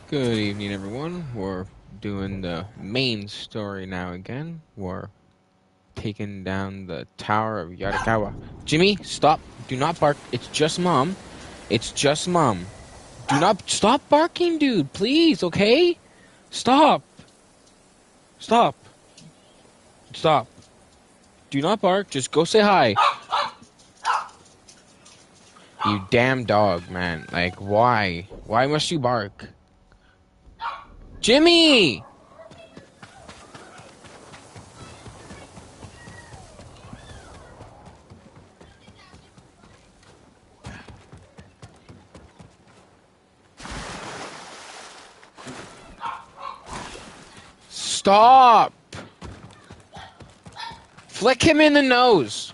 Good evening, everyone. We're doing the main story now again. We're taking down the Tower of Yarikawa. Jimmy, stop. Do not bark. It's just Mom. It's just Mom. Do not... Stop barking, dude. Please, okay? Stop. Stop. Stop. Do not bark. Just go say hi. You damn dog, man. Like, why? Why must you bark? Jimmy! Stop! Flick him in the nose.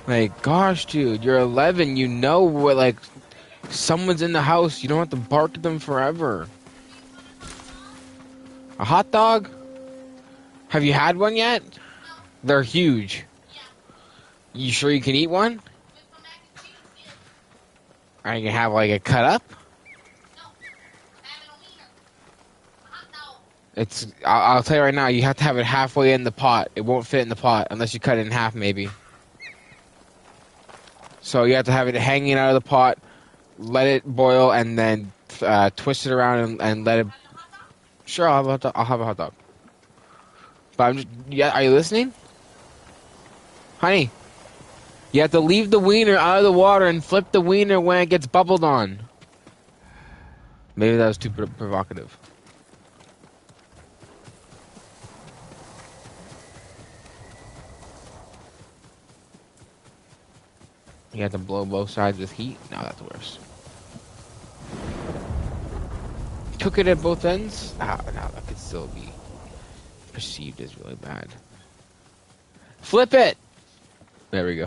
Like, gosh, dude, you're 11. You know what, like, someone's in the house. You don't have to bark at them forever. A hot dog? Have you had one yet? They're huge. You sure you can eat one? Are you gonna have, like, a cut up? I'll tell you right now, you have to have it halfway in the pot. It won't fit in the pot unless you cut it in half, maybe. So you have to have it hanging out of the pot, let it boil, and then twist it around and let it... Sure, I'll have a hot dog. I'll have a hot dog. But I'm just... Yeah, are you listening? Honey, you have to leave the wiener out of the water and flip the wiener when it gets bubbled on. Maybe that was too provocative. You have to blow both sides with heat? No, that's worse. Cook it at both ends? Ah, no, that could still be perceived as really bad. Flip it! There we go.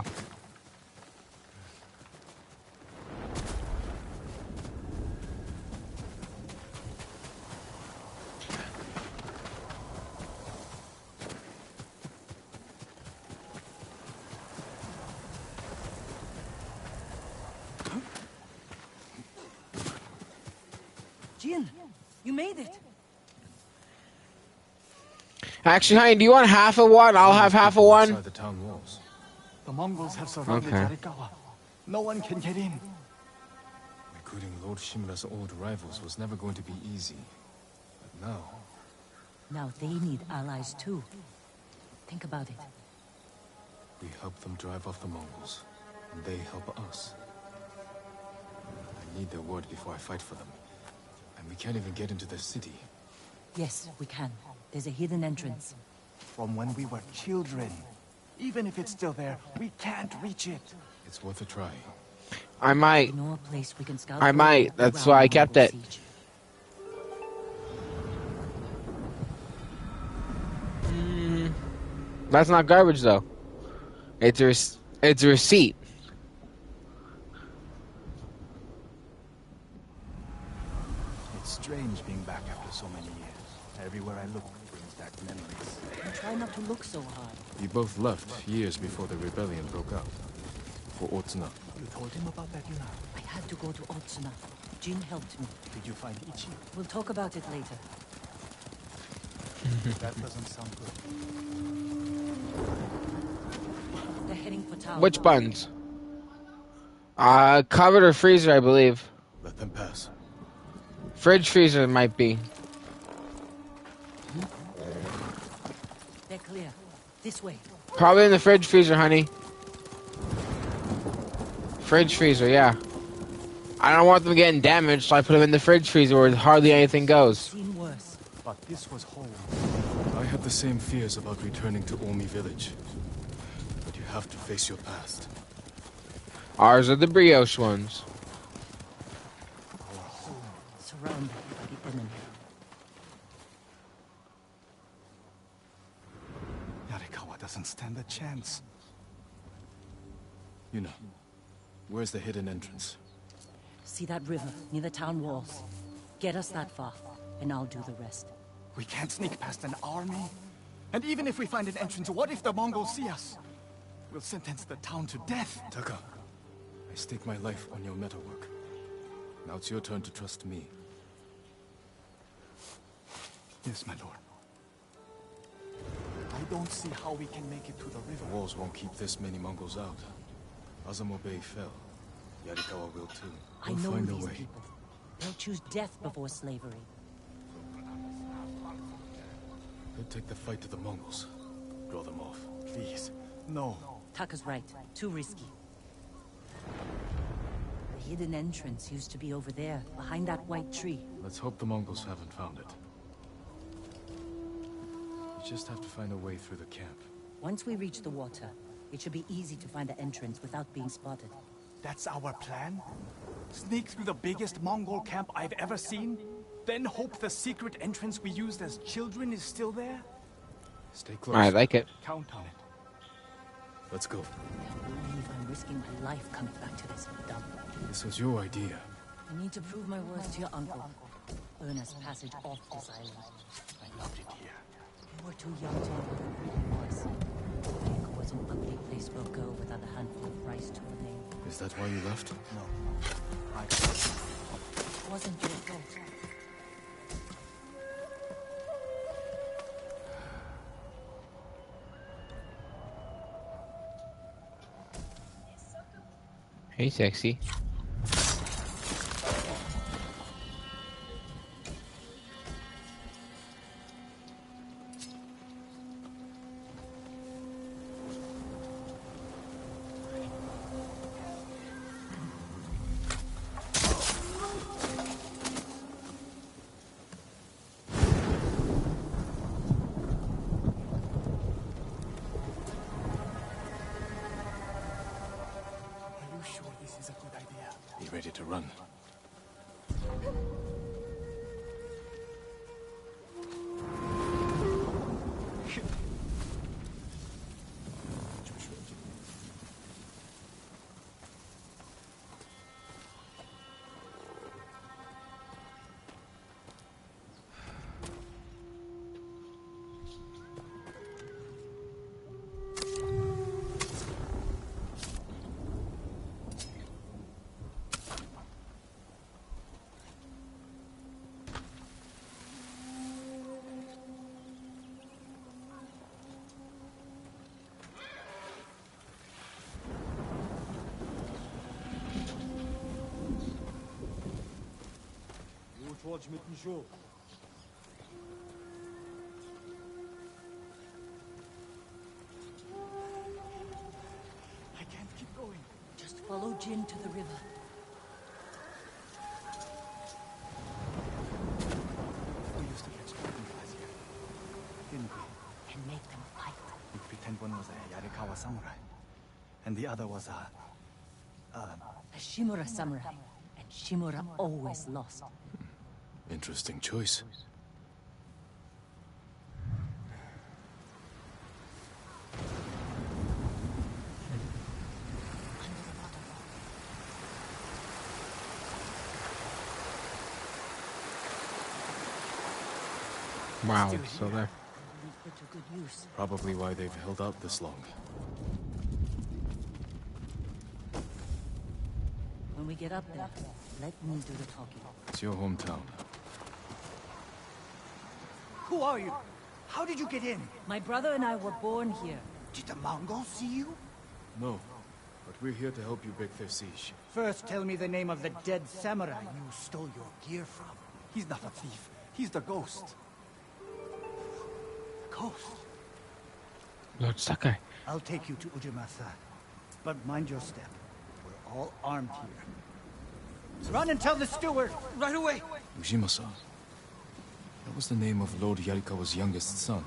Jin, you made it. Actually, honey, do you want half of one? I'll have half of one. Inside the town walls. The Mongols have surrounded Yarikawa. No one can get in. Recruiting Lord Shimura's old rivals was never going to be easy. But now... Now they need allies too. Think about it. we help them drive off the Mongols, and they help us. I need their word before I fight for them. And we can't even get into the city. Yes, we can. There's a hidden entrance. From when we were children. Even if it's still there, we can't reach it. It's worth a try. I might. You know a place we can scout. I might. That's why I kept it. That's not garbage, though. It's a receipt. It's strange being back after so many years. Everywhere I look brings back memories. And try not to look so hard. We both left years before the rebellion broke out. For Otsuna. You told him about that, Yuna? I had to go to Otsuna. Jin helped me. Did you find Ichi? We'll talk about it later. That doesn't sound good. They're heading for town. Which buttons? Cupboard or freezer, I believe. Let them pass. Fridge, freezer might be. They're clear. This way. Probably in the fridge, freezer, honey. Fridge, freezer, yeah. I don't want them getting damaged, so I put them in the fridge, freezer where hardly anything goes. Seen worse. But this was home. I had the same fears about returning to Omi village. But you have to face your past. Ours are the brioche ones. Our home. Surrounded by the enemy. Yarikawa doesn't stand a chance. Yuna, where's the hidden entrance? See that river near the town walls? Get us that far, and I'll do the rest. We can't sneak past an army. And even if we find an entrance, what if the Mongols see us? will sentence the town to death. Taka, I stake my life on your metalwork. Now it's your turn to trust me. Yes, my lord. I don't see how we can make it to the river. The walls won't keep this many Mongols out. Azamo Bay fell. Yarikawa will too. I We'll know find a these way. people. They'll choose death before slavery. He'll take the fight to the Mongols. Draw them off. Please, no. Taka's right. Too risky. The hidden entrance used to be over there, behind that white tree. Let's hope the Mongols haven't found it. You just have to find a way through the camp. Once we reach the water, it should be easy to find the entrance without being spotted. That's our plan? Sneak through the biggest Mongol camp I've ever seen? Then hope the secret entrance we used as children is still there? Stay close. I like it. Count on it. Let's go. I believe I'm risking my life coming back to this dump. This was your idea. I need to prove my words to your uncle. Earn us passage off this island. I loved it here. You were too young to know what it really was. It was an ugly place we'll go without a handful of rice to our name. Is that why you left? No. It wasn't your fault. Hey, sexy. Are you sure this is a good idea? Be ready to run. I can't keep going. Just follow Jin to the river. We used to catch dragonflies here, didn't we? And make them fight. We'd pretend one was a yarikawa samurai, and the other was a A Shimura samurai. And Shimura always lost. Interesting choice. Wow, so there. We put to good use. Probably why they've held out this long. When we get up there, let me do the talking. It's your hometown. Who are you? How did you get in? My brother and I were born here. Did the Mongols see you? No, but we're here to help you break their siege. First, tell me the name of the dead samurai you stole your gear from. He's not a thief. He's the ghost. Ghost? Lord Sakai. I'll take you to Ujimasa. But mind your step. We're all armed here. Run and tell the steward! Right away! Ujimasa. That was the name of Lord Yarikawa's youngest son.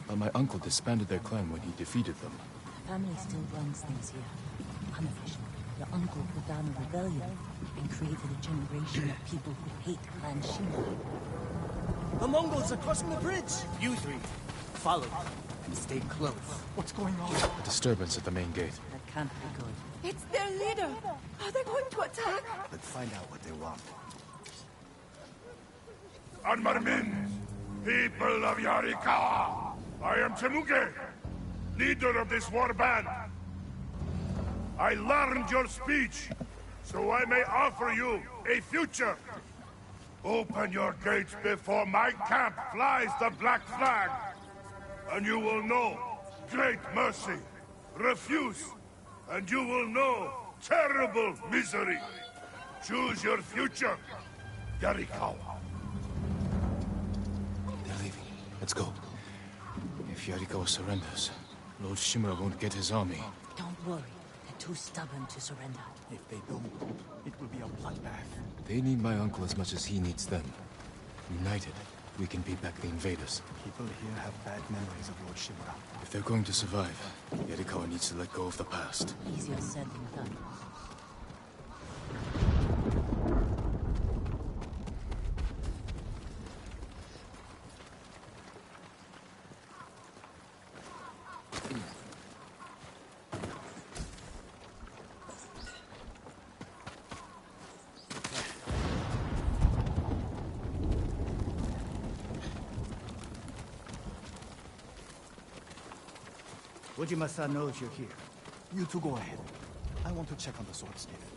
But my uncle disbanded their clan when he defeated them. The family still runs things here. Unofficially, your uncle put down a rebellion and created a generation of people who hate Clan Shimura. The Mongols are crossing the bridge! You three, follow and stay close. What's going on? A disturbance at the main gate. That can't be good. It's their leader. Are they going to attack? Let's find out what they want. Anmarmin, people of Yarikawa, I am Temuge, leader of this war band. I learned your speech, so I may offer you a future. Open your gates before my camp flies the black flag, and you will know great mercy. Refuse, and you will know terrible misery. Choose your future, yarikwaw. They're leaving. Let's go. If Yarikawa surrenders, Lord Shimura won't get his army. Don't worry. They're too stubborn to surrender. If they don't, it will be a bloodbath. They need my uncle as much as he needs them. United, we can beat back the invaders. People here have bad memories of Lord Shimura. If they're going to survive, Yarikawa needs to let go of the past. Easier said than done. Ujima-san knows you're here. You two go ahead. I want to check on the swordsmith.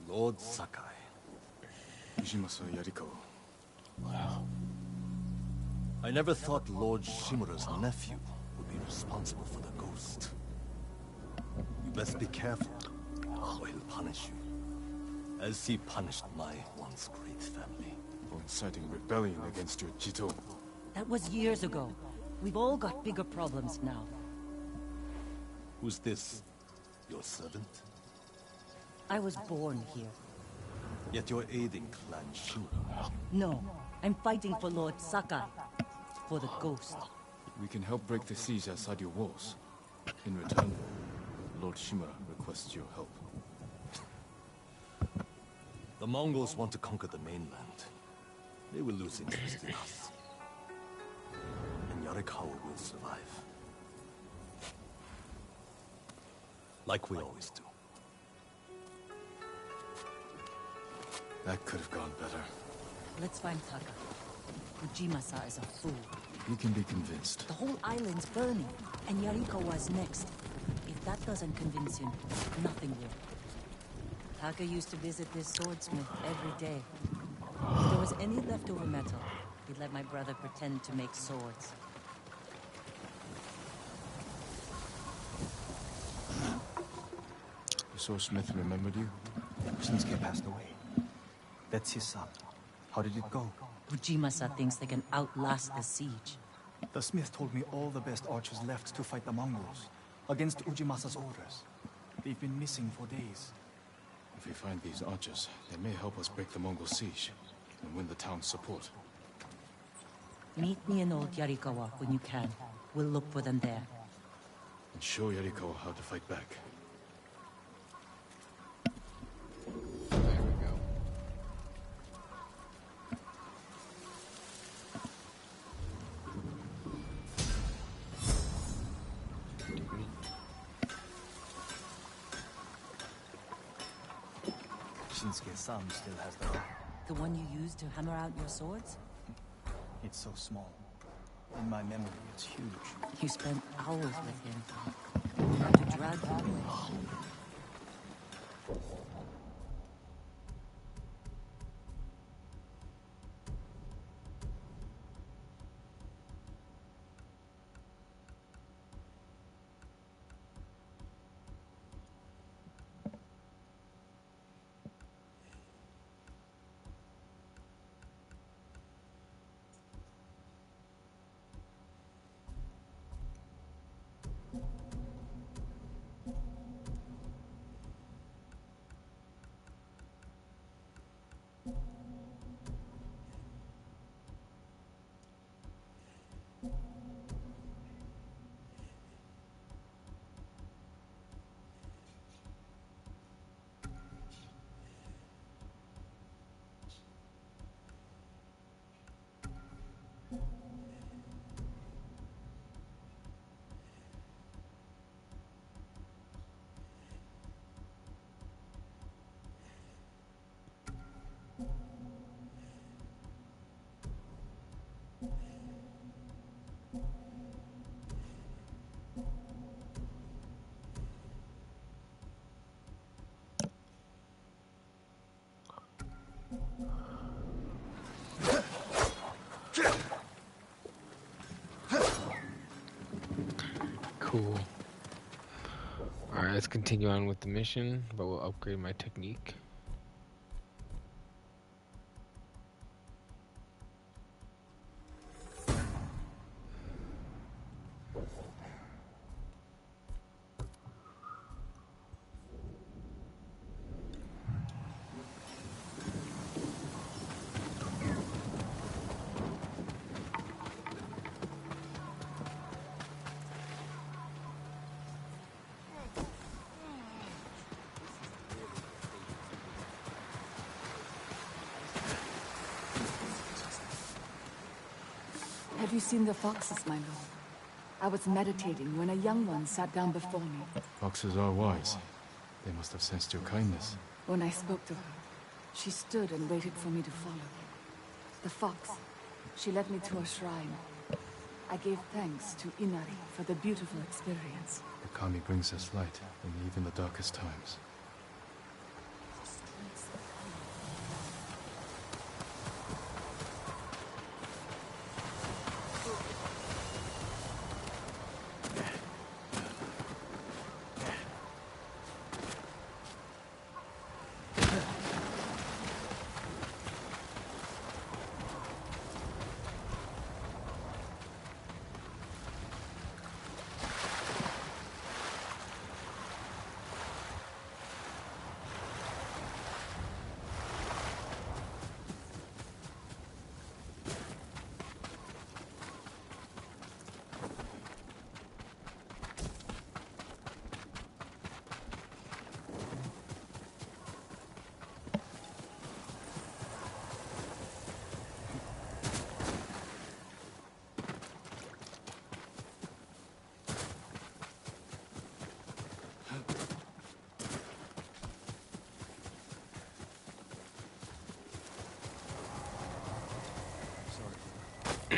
Lord Sakai. Ujimasa Yarikawa. Wow. I never thought Lord Shimura's nephew would be responsible for the ghost. You best be careful, or he'll punish you. As he punished my once great family. For inciting rebellion against your Jito. That was years ago. We've all got bigger problems now. Who's this? Your servant? I was born here. Yet you're aiding Clan Shimura. No, I'm fighting for Lord Sakai. For the ghost. We can help break the siege outside your walls. In return, Lord Shimura requests your help. The Mongols want to conquer the mainland. They will lose interest in us. And Yarikawa will survive. Like we always do. That could have gone better. Let's find Taka. Ujima-sa is a fool. He can be convinced. The whole island's burning, and Yarikawa's next. If that doesn't convince him, nothing will. Taka used to visit this swordsmith every day. If there was any leftover metal, he'd let my brother pretend to make swords. The swordsmith remembered you? Shinsuke passed away. That's his son. How did it go? Ujima-sa thinks they can outlast the siege. The smith told me all the best archers left to fight the Mongols. Against Ujimasa's orders. They've been missing for days. If we find these archers, they may help us break the Mongol siege and win the town's support. Meet me in old Yarikawa when you can. We'll look for them there. And show Yarikawa how to fight back. There we go. Shinsuke's son still has the rock. The one you used to hammer out your swords? It's so small. In my memory, it's huge. You spent hours with him. You had to drag him away. Cool. Alright, let's continue on with the mission, but we'll upgrade my technique. Have you seen the foxes, my lord? I was meditating when a young one sat down before me. Foxes are wise. They must have sensed your kindness. When I spoke to her, she stood and waited for me to follow. The fox, she led me to a shrine. I gave thanks to Inari for the beautiful experience. The kami brings us light in even the darkest times.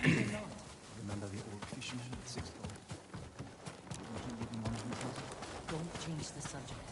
Remember the old fisherman at 6 Don't change the subject.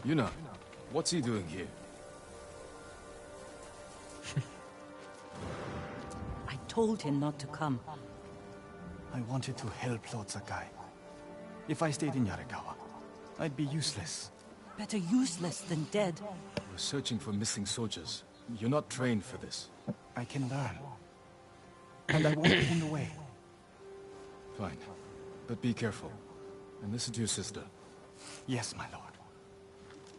Yuna, what's he doing here? I told him not to come. I wanted to help Lord Sakai. If I stayed in Yarikawa, I'd be useless. Better useless than dead. We're searching for missing soldiers. You're not trained for this. I can learn. And I won't get in the way. Fine. But be careful. And listen to your sister. Yes, my lord.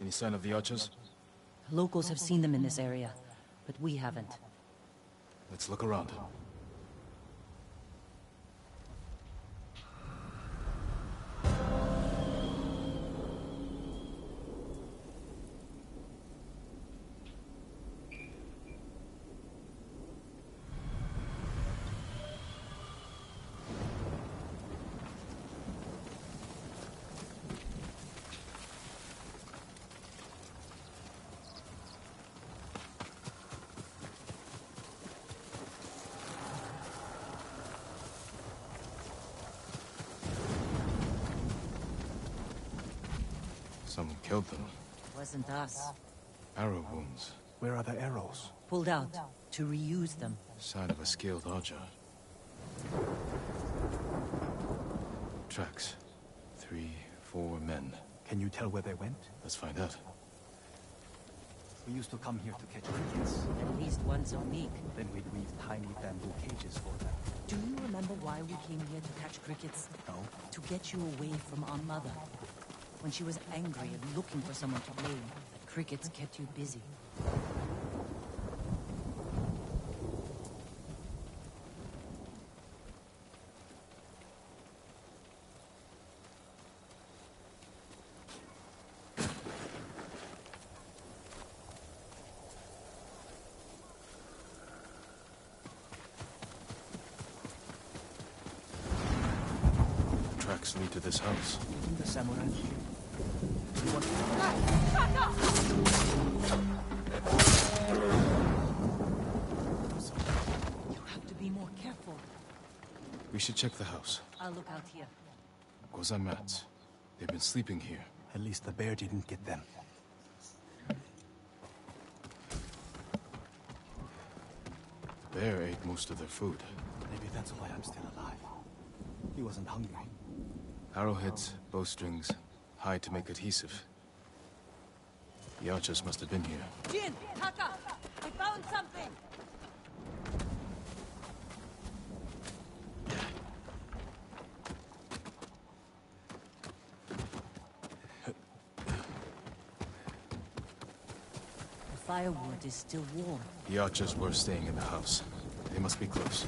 Any sign of the archers? Locals have seen them in this area, but we haven't. Let's look around. Someone killed them. Wasn't us. Arrow wounds. Where are the arrows? Pulled out to reuse them. Sign of a skilled archer. Tracks. 3, 4 men. Can you tell where they went? Let's find out. We used to come here to catch crickets. At least once a week. Then we'd weave tiny bamboo cages for them. Do you remember why we came here to catch crickets? No? To get you away from our mother. When she was angry and looking for someone to blame, the crickets kept you busy. Tracks lead to this house. The samurai. You have to be more careful. We should check the house. I'll look out here. Gozan mats. They've been sleeping here. At least the bear didn't get them. The bear ate most of their food. Maybe that's why I'm still alive. He wasn't hungry. Arrowheads, bowstrings, hide to make adhesive. The archers must have been here. Jin! Taka! I found something! The firewood is still warm. The archers were staying in the house. They must be close.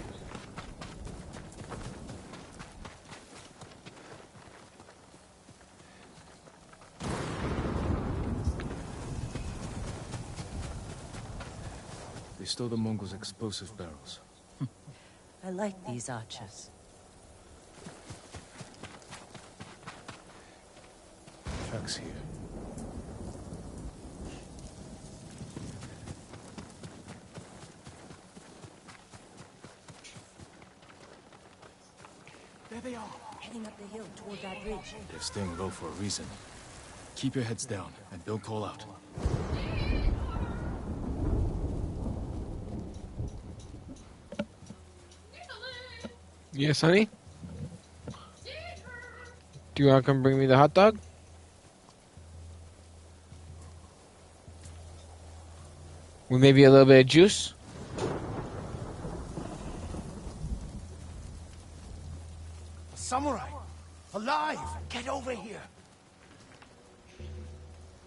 They stole the Mongols' explosive barrels. I like these archers. Tracks here. There they are. Heading up the hill toward that ridge. They're staying low for a reason. Keep your heads down, and don't call out. Yes, honey? Do you want to come bring me the hot dog? With maybe a little bit of juice? Samurai! Alive! Get over here!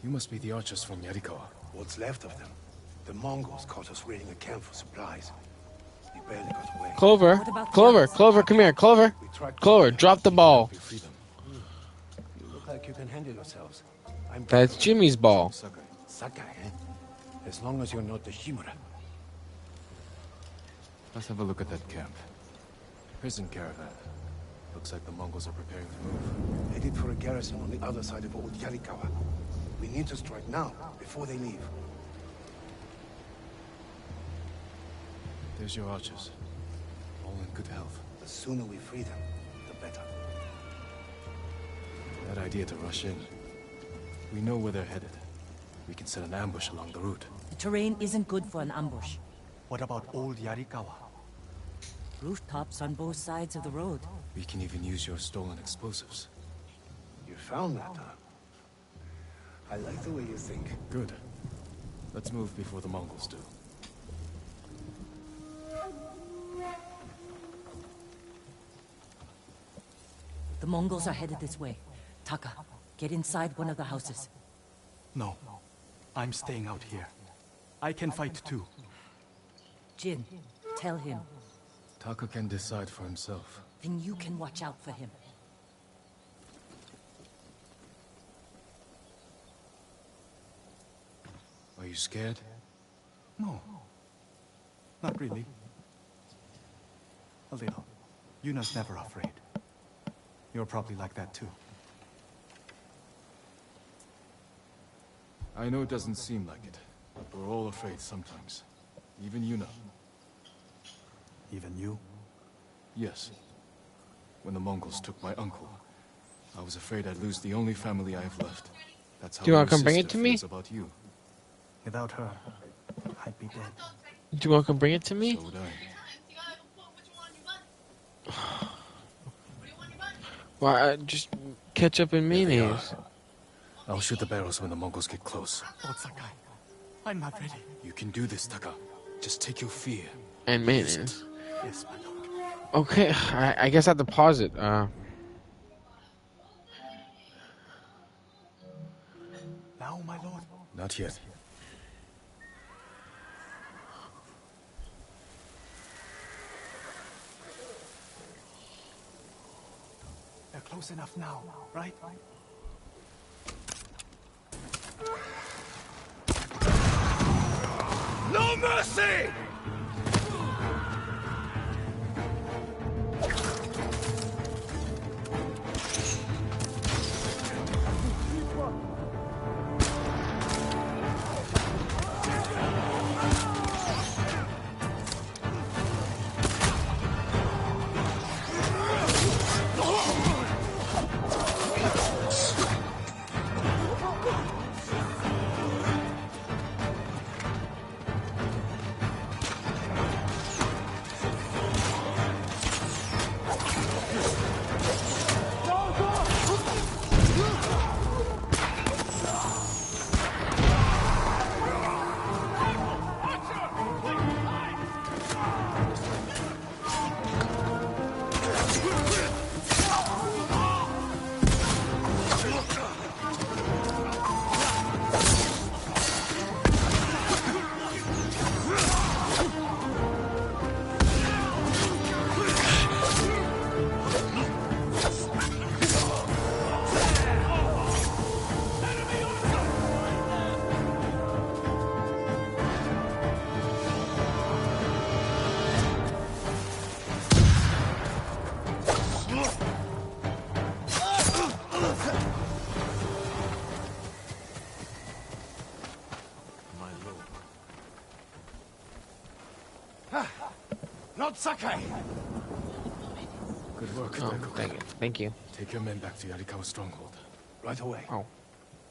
You must be the archers from Yarikawa. What's left of them? The Mongols caught us raiding a camp for supplies. We barely got away. Clover, What about Clover, Jones? Clover, come here, Clover. We tried to- Clover, drop the ball. We free them. You look like you can handle yourselves. I'm That's Jimmy's ball. Sakai. Sakai, eh? As long as you're not the Shimura. Let's have a look at that camp. Prison caravan. Looks like the Mongols are preparing to move. Headed for a garrison on the other side of Old Yarikawa. We need to strike now, before they leave. There's your archers. All in good health. The sooner we free them, the better. That idea to rush in. We know where they're headed. We can set an ambush along the route. The terrain isn't good for an ambush. What about Old Yarikawa? Rooftops on both sides of the road. We can even use your stolen explosives. You found that, huh? I like the way you think. Good. Let's move before the Mongols do. The Mongols are headed this way. Taka, get inside one of the houses. No. I'm staying out here. I can fight too. Jin, tell him. Taka can decide for himself. Then you can watch out for him. Are you scared? No. Not really. A little. Yuna's never afraid. You're probably like that too. I know it doesn't seem like it, but we're all afraid sometimes. Even Yuna. Even you? Yes. When the Mongols took my uncle, I was afraid I'd lose the only family I have left. That's how Do you wanna my come bring it sister to me? feels about you. Without her, I'd be dead. Do you want to come bring it to me? So would I. Well, just ketchup and mayonnaise. I'll shoot the barrels when the Mongols get close. Lord Sakai, I'm not ready. You can do this, Taka. Just take your fear. And mayonnaise. Yes, my lord. Okay, I guess I have to pause it. Now, my lord. Not yet. They're close enough now, right? No mercy! Not Sakai! Good work, Oh, Daiko. dang it. Thank you. Take your men back to Yarikawa stronghold. Right away. Oh.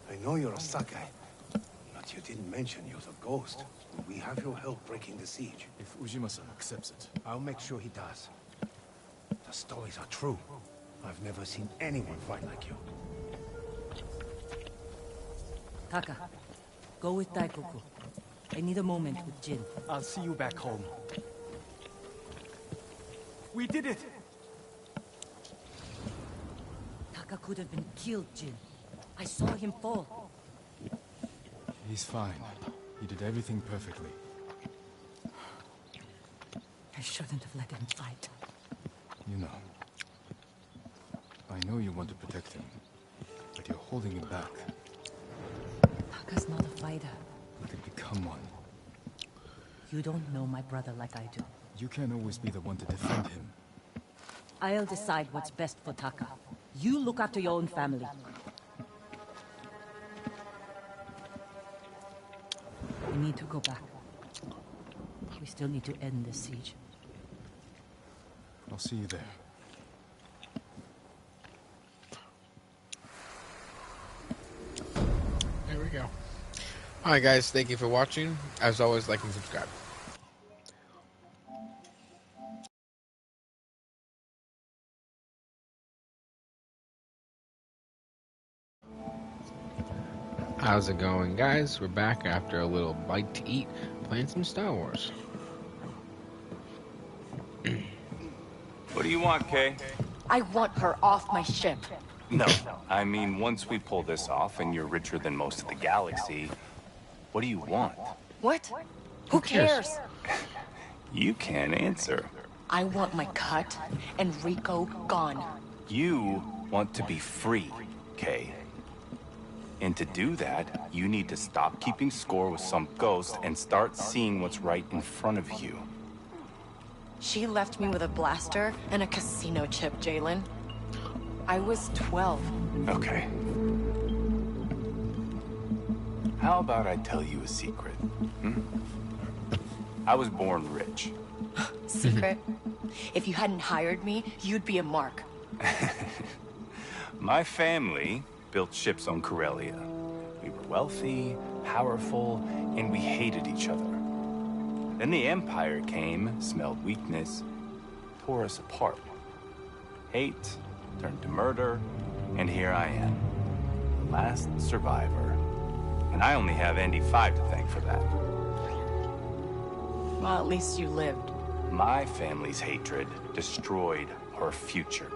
I know you're a Sakai, but you didn't mention you're the ghost. We have your help breaking the siege. If Ujima-san accepts it. I'll make sure he does. The stories are true. I've never seen anyone fight like you. Taka, go with Daikoku. I need a moment with Jin. I'll see you back home. We did it! Taka could have been killed, Jin. I saw him fall. He's fine. He did everything perfectly. I shouldn't have let him fight. You know. I know you want to protect him, but you're holding him back. Taka's not a fighter. He could become one. You don't know my brother like I do. You can't always be the one to defend him. I'll decide what's best for Taka. You look after your own family. We need to go back. We still need to end this siege. I'll see you there. There we go. Alright guys, thank you for watching. As always, like and subscribe. How's it going, guys? We're back after a little bite to eat, playing some Star Wars. What do you want, Kay? I want her off my ship. No, I mean, once we pull this off and you're richer than most of the galaxy, what do you want? What? Who cares? You can't answer. I want my cut and Rico gone. You want to be free, Kay. And to do that, you need to stop keeping score with some ghost and start seeing what's right in front of you. She left me with a blaster and a casino chip, Jalen. I was 12. Okay. How about I tell you a secret? Hmm? I was born rich. Secret? If you hadn't hired me, you'd be a mark. My family built ships on Corellia. We were wealthy, powerful, and we hated each other. Then the Empire came, smelled weakness, tore us apart. Hate turned to murder, and here I am, the last survivor. And I only have Andy 5 to thank for that. Well, at least you lived. My family's hatred destroyed our future.